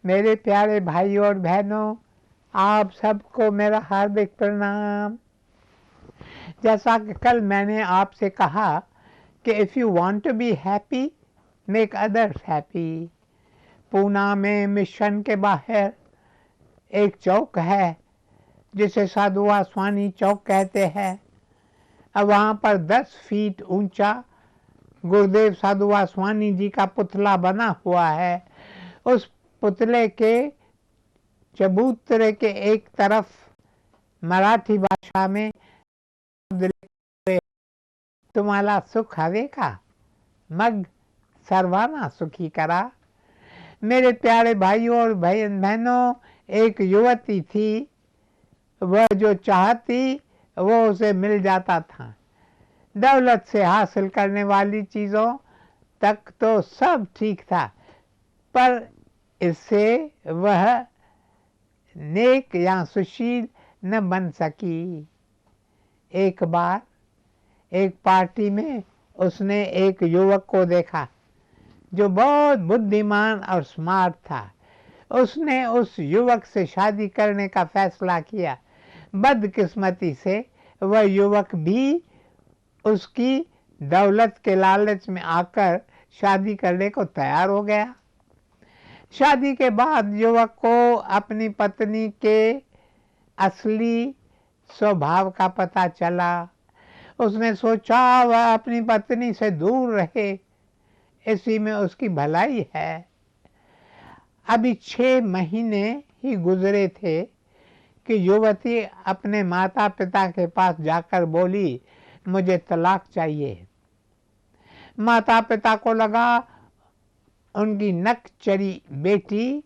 मेरे प्यारे भाई और बहनों, आप सबको मेरा हार्दिक प्रणाम। जैसा कि कल मैंने आपसे कहा कि if you want to be happy, make others happy. Poona में मिशन के बाहर एक चौक है जिसे साधु वासवानी चौक कहते हैं। अब वहाँ पर 10 फीट ऊंचा गुरुदेव साधु वासवानी जी का पुतला बना हुआ है। उस पुतले के चबूतरे के एक तरफ मराठी भाषा में तुम्हाला सुख हवे का, मग सर्वाना सुखी करा। मेरे प्यारे भाइयों और बहनों, एक युवती थी, वह जो चाहती वो उसे मिल जाता था। दौलत से हासिल करने वाली चीज़ों तक तो सब ठीक था, पर इससे वह नेक या सुशील न बन सकी। एक बार एक पार्टी में उसने एक युवक को देखा जो बहुत बुद्धिमान और स्मार्ट था। उसने उस युवक से शादी करने का फैसला किया। बदकिस्मती से वह युवक भी उसकी दौलत के लालच में आकर शादी करने को तैयार हो गया। शादी के बाद युवक को अपनी पत्नी के असली स्वभाव का पता चला। उसने सोचा वह अपनी पत्नी से दूर रहे, इसी में उसकी भलाई है। अभी 6 महीने ही गुजरे थे कि युवती अपने माता पिता के पास जाकर बोली, मुझे तलाक चाहिए। माता पिता को लगा उनकी नकचरी बेटी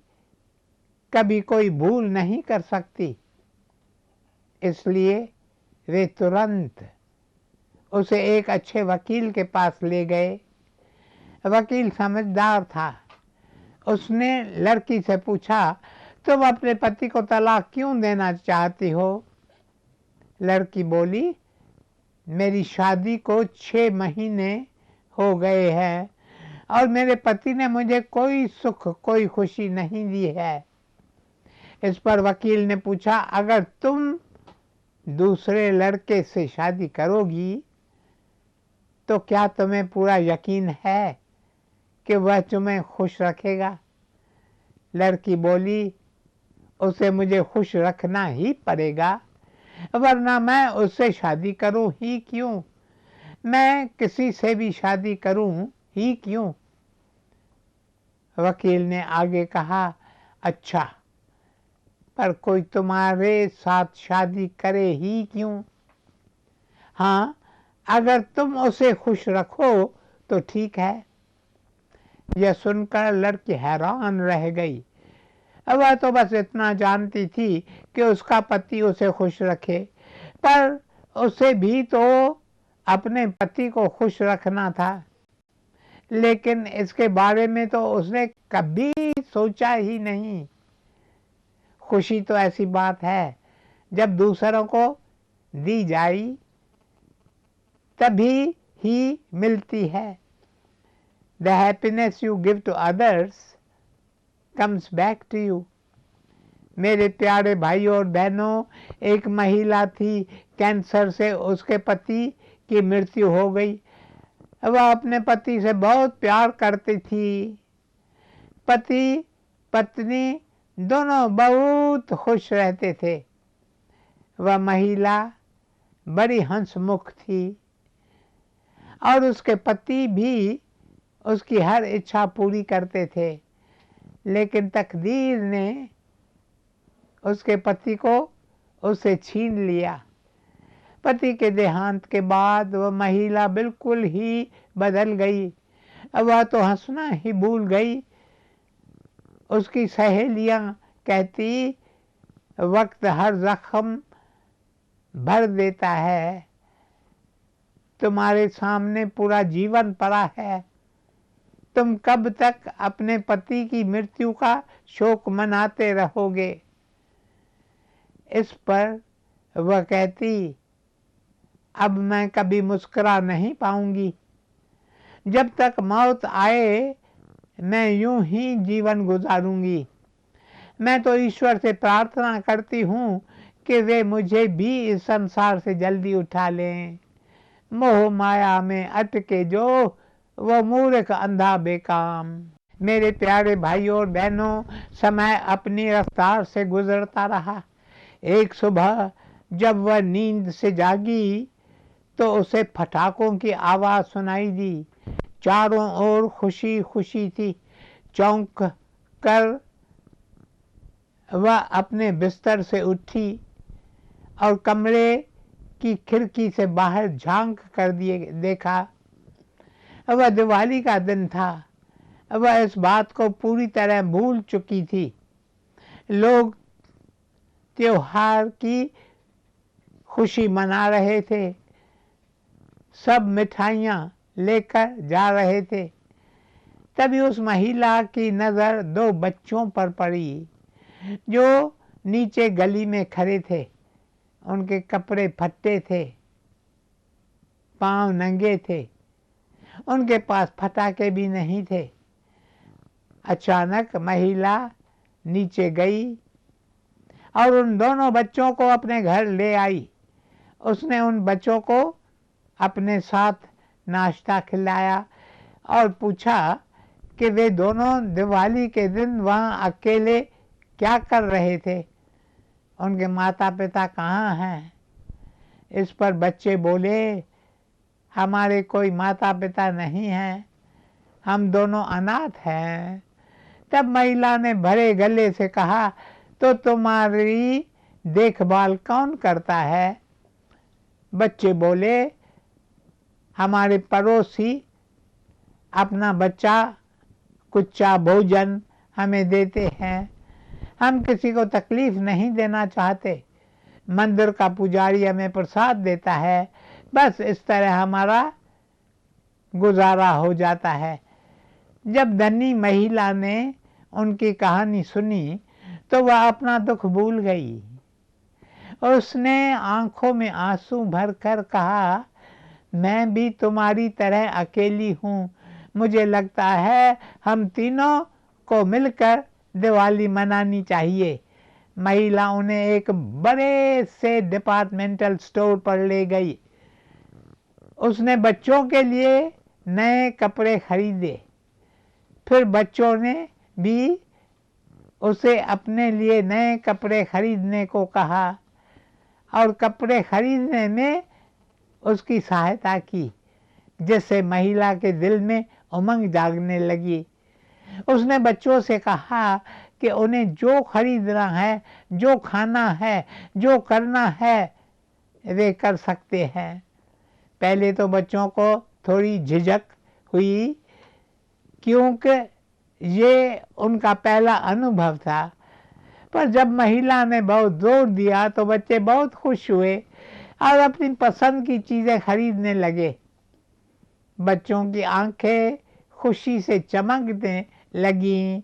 कभी कोई भूल नहीं कर सकती, इसलिए वे तुरंत उसे एक अच्छे वकील के पास ले गए। वकील समझदार था। उसने लड़की से पूछा, तुम अपने पति को तलाक क्यों देना चाहती हो? लड़की बोली, मेरी शादी को 6 महीने हो गए हैं और मेरे पति ने मुझे कोई सुख कोई खुशी नहीं दी है। इस पर वकील ने पूछा, अगर तुम दूसरे लड़के से शादी करोगी तो क्या तुम्हें पूरा यकीन है कि वह तुम्हें खुश रखेगा? लड़की बोली, उसे मुझे खुश रखना ही पड़ेगा, वरना मैं उससे शादी करूं ही क्यों? मैं किसी से भी शादी करूं ही क्यों? वकील ने आगे कहा, अच्छा, पर कोई तुम्हारे साथ शादी करे ही क्यों? हाँ, अगर तुम उसे खुश रखो तो ठीक है। यह सुनकर लड़की हैरान रह गई। वह तो बस इतना जानती थी कि उसका पति उसे खुश रखे, पर उसे भी तो अपने पति को खुश रखना था। लेकिन इसके बारे में तो उसने कभी सोचा ही नहीं। खुशी तो ऐसी बात है जब दूसरों को दी जाए तभी ही मिलती है। The happiness you give to others comes back to you. मेरे प्यारे भाइयों और बहनों, एक महिला थी, कैंसर से उसके पति की मृत्यु हो गई। वह अपने पति से बहुत प्यार करती थी। पति पत्नी दोनों बहुत खुश रहते थे। वह महिला बड़ी हंसमुख थी और उसके पति भी उसकी हर इच्छा पूरी करते थे। लेकिन तकदीर ने उसके पति को उससे छीन लिया। पति के देहांत के बाद वह महिला बिल्कुल ही बदल गई। वह तो हंसना ही भूल गई। उसकी सहेलियां कहती, वक्त हर जख्म भर देता है, तुम्हारे सामने पूरा जीवन पड़ा है, तुम कब तक अपने पति की मृत्यु का शोक मनाते रहोगे? इस पर वह कहती, अब मैं कभी मुस्कुरा नहीं पाऊंगी। जब तक मौत आए मैं यूं ही जीवन गुजारूंगी। मैं तो ईश्वर से प्रार्थना करती हूँ कि वे मुझे भी इस संसार से जल्दी उठा लें। मोह माया में अटके जो वो मूर्ख अंधा बेकाम। मेरे प्यारे भाइयों और बहनों, समय अपनी रफ्तार से गुजरता रहा। एक सुबह जब वह नींद से जागी तो उसे पटाखों की आवाज़ सुनाई दी। चारों ओर खुशी खुशी थी। चौंक कर वह अपने बिस्तर से उठी और कमरे की खिड़की से बाहर झांक कर देखा। वह दिवाली का दिन था। वह इस बात को पूरी तरह भूल चुकी थी। लोग त्योहार की खुशी मना रहे थे। सब मिठाइयाँ लेकर जा रहे थे। तभी उस महिला की नज़र दो बच्चों पर पड़ी जो नीचे गली में खड़े थे। उनके कपड़े फटे थे, पांव नंगे थे, उनके पास पटाखे भी नहीं थे। अचानक महिला नीचे गई और उन दोनों बच्चों को अपने घर ले आई। उसने उन बच्चों को अपने साथ नाश्ता खिलाया और पूछा कि वे दोनों दिवाली के दिन वहाँ अकेले क्या कर रहे थे, उनके माता पिता कहाँ हैं। इस पर बच्चे बोले, हमारे कोई माता पिता नहीं हैं, हम दोनों अनाथ हैं। तब महिला ने भरे गले से कहा, तो तुम्हारी देखभाल कौन करता है। बच्चे बोले, हमारे पड़ोसी अपना बच्चा कुच्चा भोजन हमें देते हैं, हम किसी को तकलीफ नहीं देना चाहते। मंदिर का पुजारी हमें प्रसाद देता है, बस इस तरह हमारा गुजारा हो जाता है। जब धनी महिला ने उनकी कहानी सुनी तो वह अपना दुख भूल गई। उसने आंखों में आंसू भरकर कहा, मैं भी तुम्हारी तरह अकेली हूँ। मुझे लगता है हम तीनों को मिलकर दिवाली मनानी चाहिए। महिला उन्हें एक बड़े से डिपार्टमेंटल स्टोर पर ले गई। उसने बच्चों के लिए नए कपड़े खरीदे। फिर बच्चों ने भी उसे अपने लिए नए कपड़े खरीदने को कहा और कपड़े खरीदने में उसकी सहायता की, जिससे महिला के दिल में उमंग जागने लगी। उसने बच्चों से कहा कि उन्हें जो खरीदना है, जो खाना है, जो करना है वे कर सकते हैं। पहले तो बच्चों को थोड़ी झिझक हुई क्योंकि ये उनका पहला अनुभव था, पर जब महिला ने बहुत जोर दिया तो बच्चे बहुत खुश हुए और अपनी पसंद की चीज़ें खरीदने लगे। बच्चों की आंखें खुशी से चमकने लगीं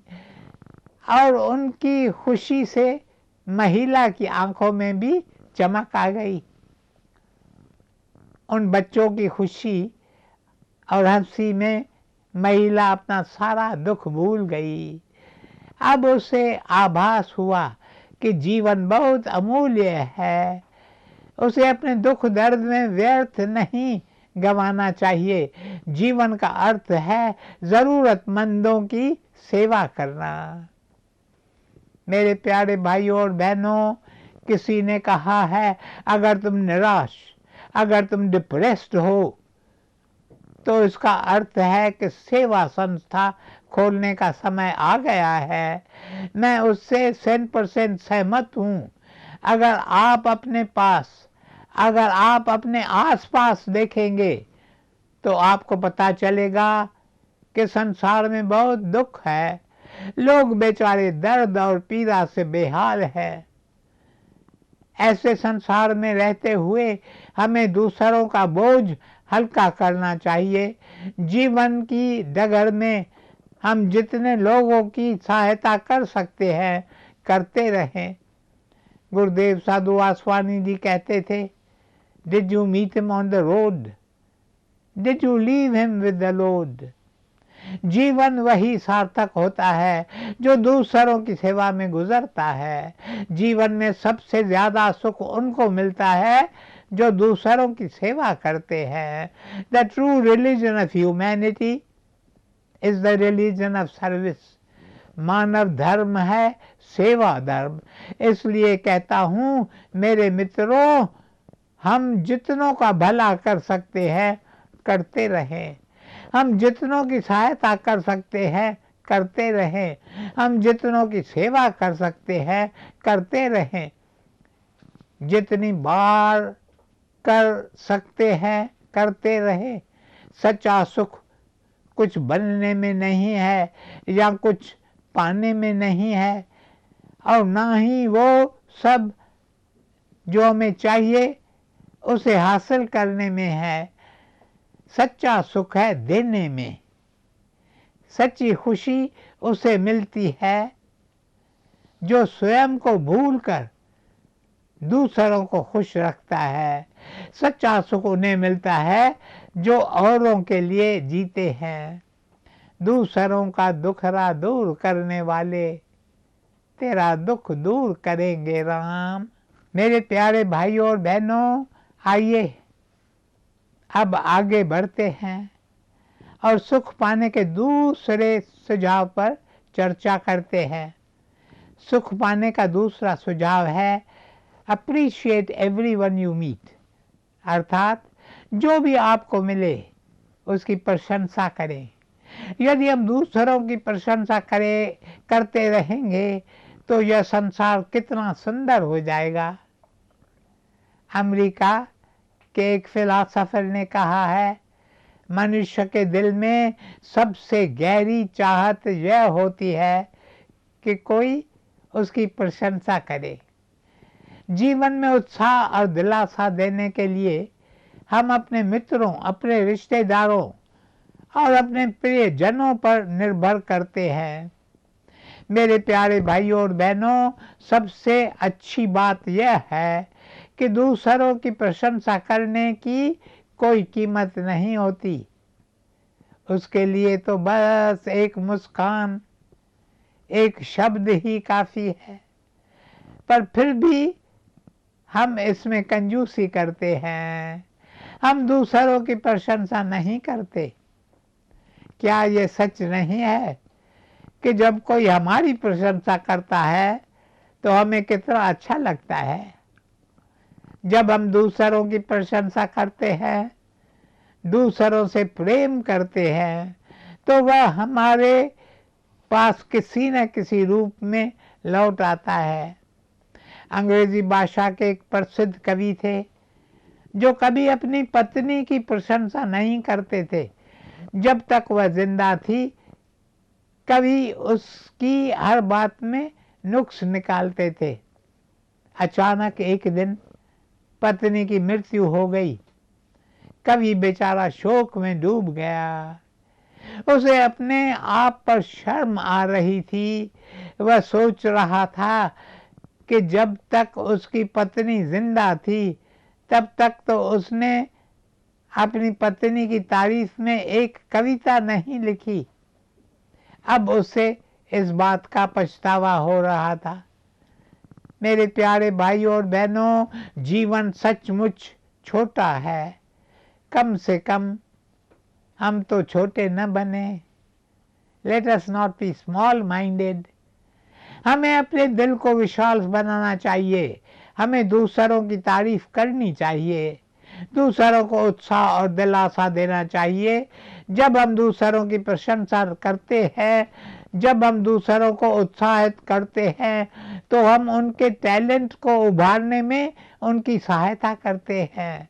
और उनकी खुशी से महिला की आंखों में भी चमक आ गई। उन बच्चों की खुशी और हंसी में महिला अपना सारा दुख भूल गई। अब उसे आभास हुआ कि जीवन बहुत अमूल्य है। उसे अपने दुख दर्द में व्यर्थ नहीं गंवाना चाहिए। जीवन का अर्थ है ज़रूरतमंदों की सेवा करना। मेरे प्यारे भाइयों और बहनों, किसी ने कहा है, अगर तुम निराश, अगर तुम डिप्रेस्ड हो तो इसका अर्थ है कि सेवा संस्था खोलने का समय आ गया है। मैं उससे 100% सहमत हूँ। अगर आप अपने पास, अगर आप अपने आसपास देखेंगे तो आपको पता चलेगा कि संसार में बहुत दुख है। लोग बेचारे दर्द और पीड़ा से बेहाल है। ऐसे संसार में रहते हुए हमें दूसरों का बोझ हल्का करना चाहिए। जीवन की डगर में हम जितने लोगों की सहायता कर सकते हैं करते रहें। गुरुदेव साधु वासवानी जी कहते थे, did you meet him on the road, did you leave him with the load. जीवन वही सार्थक होता है जो दूसरों की सेवा में गुजरता है। जीवन में सबसे ज्यादा सुख उनको मिलता है जो दूसरों की सेवा करते हैं। The true religion of humanity is the religion of service. मानव धर्म है सेवा धर्म। इसलिए कहता हूँ मेरे मित्रों, हम जितनों का भला कर सकते हैं करते रहें। हम जितनों की सहायता कर सकते हैं करते रहें। हम जितनों की सेवा कर सकते हैं करते रहें। जितनी बार कर सकते हैं करते रहें। सच्चा सुख कुछ बनने में नहीं है या कुछ पाने में नहीं है, और ना ही वो सब जो हमें चाहिए उसे हासिल करने में है। सच्चा सुख है देने में। सच्ची खुशी उसे मिलती है जो स्वयं को भूलकर दूसरों को खुश रखता है। सच्चा सुख उन्हें मिलता है जो औरों के लिए जीते हैं। दूसरों का दुखरा दूर करने वाले तेरा दुख दूर करेंगे राम। मेरे प्यारे भाइयों और बहनों, आइए अब आगे बढ़ते हैं और सुख पाने के दूसरे सुझाव पर चर्चा करते हैं। सुख पाने का दूसरा सुझाव है अप्रिशिएट एवरीवन यू मीट। अर्थात जो भी आपको मिले उसकी प्रशंसा करें। यदि हम दूसरों की प्रशंसा करते रहेंगे तो यह संसार कितना सुंदर हो जाएगा। अमेरिका के एक फिलोसोफर ने कहा है, मनुष्य के दिल में सबसे गहरी चाहत यह होती है कि कोई उसकी प्रशंसा करे। जीवन में उत्साह और दिलासा देने के लिए हम अपने मित्रों, अपने रिश्तेदारों और अपने प्रियजनों पर निर्भर करते हैं। मेरे प्यारे भाइयों और बहनों, सबसे अच्छी बात यह है कि दूसरों की प्रशंसा करने की कोई कीमत नहीं होती। उसके लिए तो बस एक मुस्कान, एक शब्द ही काफ़ी है। पर फिर भी हम इसमें कंजूसी करते हैं। हम दूसरों की प्रशंसा नहीं करते। क्या ये सच नहीं है कि जब कोई हमारी प्रशंसा करता है तो हमें कितना अच्छा लगता है? जब हम दूसरों की प्रशंसा करते हैं, दूसरों से प्रेम करते हैं, तो वह हमारे पास किसी न किसी रूप में लौट आता है। अंग्रेजी भाषा के एक प्रसिद्ध कवि थे जो कभी अपनी पत्नी की प्रशंसा नहीं करते थे। जब तक वह जिंदा थी, कभी उसकी हर बात में नुक्स निकालते थे। अचानक एक दिन पत्नी की मृत्यु हो गई। कवि बेचारा शोक में डूब गया। उसे अपने आप पर शर्म आ रही थी। वह सोच रहा था कि जब तक उसकी पत्नी जिंदा थी तब तक तो उसने अपनी पत्नी की तारीफ में एक कविता नहीं लिखी। अब उसे इस बात का पछतावा हो रहा था। मेरे प्यारे भाइयों और बहनों, जीवन सचमुच छोटा है। कम से कम हम तो छोटे न बने। Let us not be small minded. हमें अपने दिल को विशाल बनाना चाहिए। हमें दूसरों की तारीफ करनी चाहिए। दूसरों को उत्साह और दिलासा देना चाहिए। जब हम दूसरों की प्रशंसा करते हैं, जब हम दूसरों को उत्साहित करते हैं, तो हम उनके टैलेंट को उभारने में उनकी सहायता करते हैं,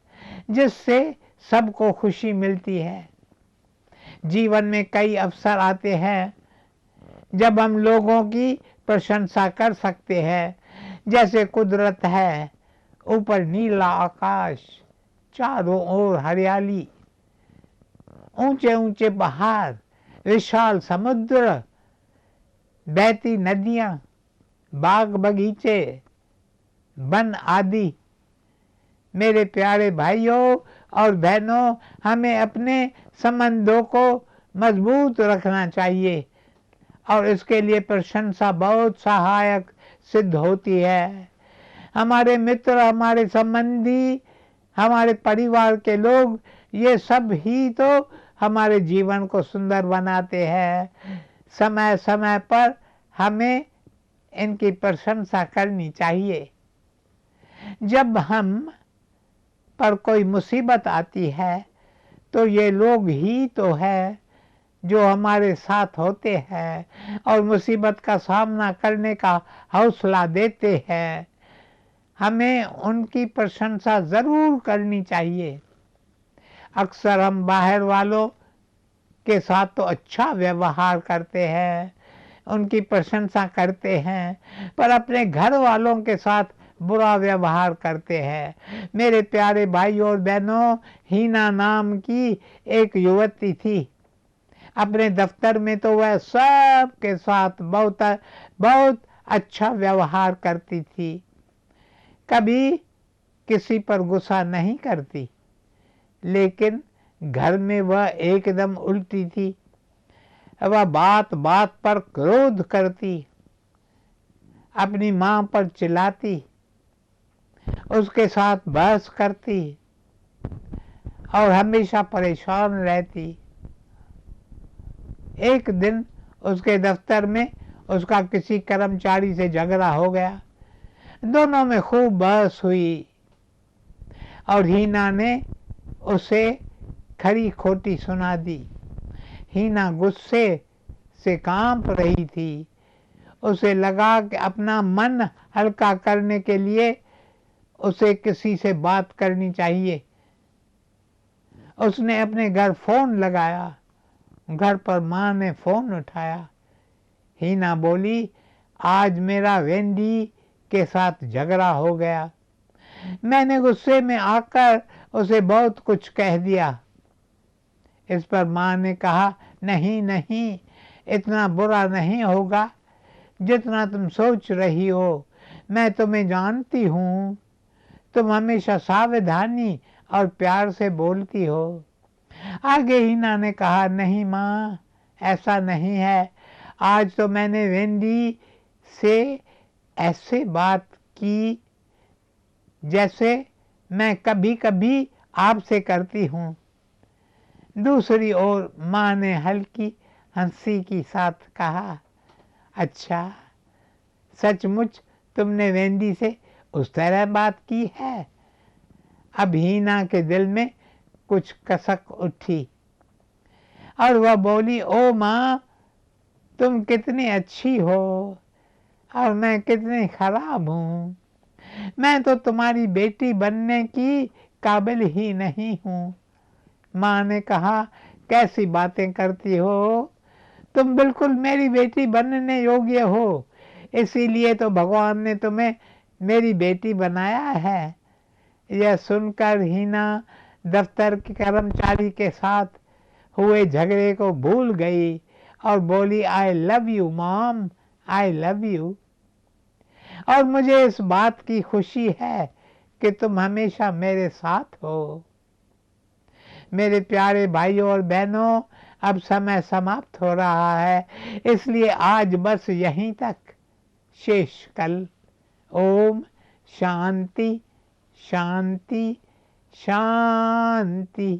जिससे सबको खुशी मिलती है। जीवन में कई अवसर आते हैं जब हम लोगों की प्रशंसा कर सकते हैं, जैसे कुदरत है, ऊपर नीला आकाश, चारों ओर हरियाली, ऊंचे ऊंचे पहाड़, विशाल समुद्र, बहती नदियां, बाग बगीचे, वन आदि। मेरे प्यारे भाइयों और बहनों, हमें अपने संबंधों को मजबूत रखना चाहिए और इसके लिए प्रशंसा बहुत सहायक सिद्ध होती है। हमारे मित्र, हमारे संबंधी, हमारे परिवार के लोग, ये सब ही तो हमारे जीवन को सुंदर बनाते हैं। समय समय पर हमें इनकी प्रशंसा करनी चाहिए। जब हम पर कोई मुसीबत आती है तो ये लोग ही तो है जो हमारे साथ होते हैं और मुसीबत का सामना करने का हौसला देते हैं। हमें उनकी प्रशंसा ज़रूर करनी चाहिए। अक्सर हम बाहर वालों के साथ तो अच्छा व्यवहार करते हैं, उनकी प्रशंसा करते हैं, पर अपने घर वालों के साथ बुरा व्यवहार करते हैं। मेरे प्यारे भाई और बहनों, हीना नाम की एक युवती थी। अपने दफ्तर में तो वह सब के साथ बहुत अच्छा व्यवहार करती थी, कभी किसी पर गुस्सा नहीं करती, लेकिन घर में वह एकदम उल्टी थी। वह बात बात पर क्रोध करती, अपनी माँ पर चिल्लाती, उसके साथ बहस करती और हमेशा परेशान रहती। एक दिन उसके दफ्तर में उसका किसी कर्मचारी से झगड़ा हो गया। दोनों में खूब बहस हुई और हीना ने उसे खरी खोटी सुना दी। हीना गुस्से से कांप रही थी। उसे लगा कि अपना मन हल्का करने के लिए उसे किसी से बात करनी चाहिए। उसने अपने घर फोन लगाया। घर पर माँ ने फोन उठाया। हीना बोली, आज मेरा वेंडी के साथ झगड़ा हो गया। मैंने गुस्से में आकर उसे बहुत कुछ कह दिया। इस पर माँ ने कहा, नहीं नहीं, इतना बुरा नहीं होगा जितना तुम सोच रही हो। मैं तुम्हें जानती हूँ, तुम हमेशा सावधानी और प्यार से बोलती हो। आगे हीना ने कहा, नहीं माँ, ऐसा नहीं है। आज तो मैंने वेंडी से ऐसे बात की जैसे मैं कभी कभी आपसे करती हूँ। दूसरी ओर माँ ने हल्की हंसी के साथ कहा, अच्छा, सचमुच तुमने वेंडी से उस तरह बात की है? अब हीना के दिल में कुछ कसक उठी और वह बोली, ओ माँ, तुम कितनी अच्छी हो और मैं कितनी खराब हूँ। मैं तो तुम्हारी बेटी बनने की काबिल ही नहीं हूँ। माँ ने कहा, कैसी बातें करती हो, तुम बिल्कुल मेरी बेटी बनने योग्य हो। इसीलिए तो भगवान ने तुम्हें मेरी बेटी बनाया है। यह सुनकर हीना दफ्तर के कर्मचारी के साथ हुए झगड़े को भूल गई और बोली, I love you mom, I love you. और मुझे इस बात की खुशी है कि तुम हमेशा मेरे साथ हो। मेरे प्यारे भाइयों और बहनों, अब समय समाप्त हो रहा है, इसलिए आज बस यहीं तक। शेष कल। ओम शांति शांति शांति।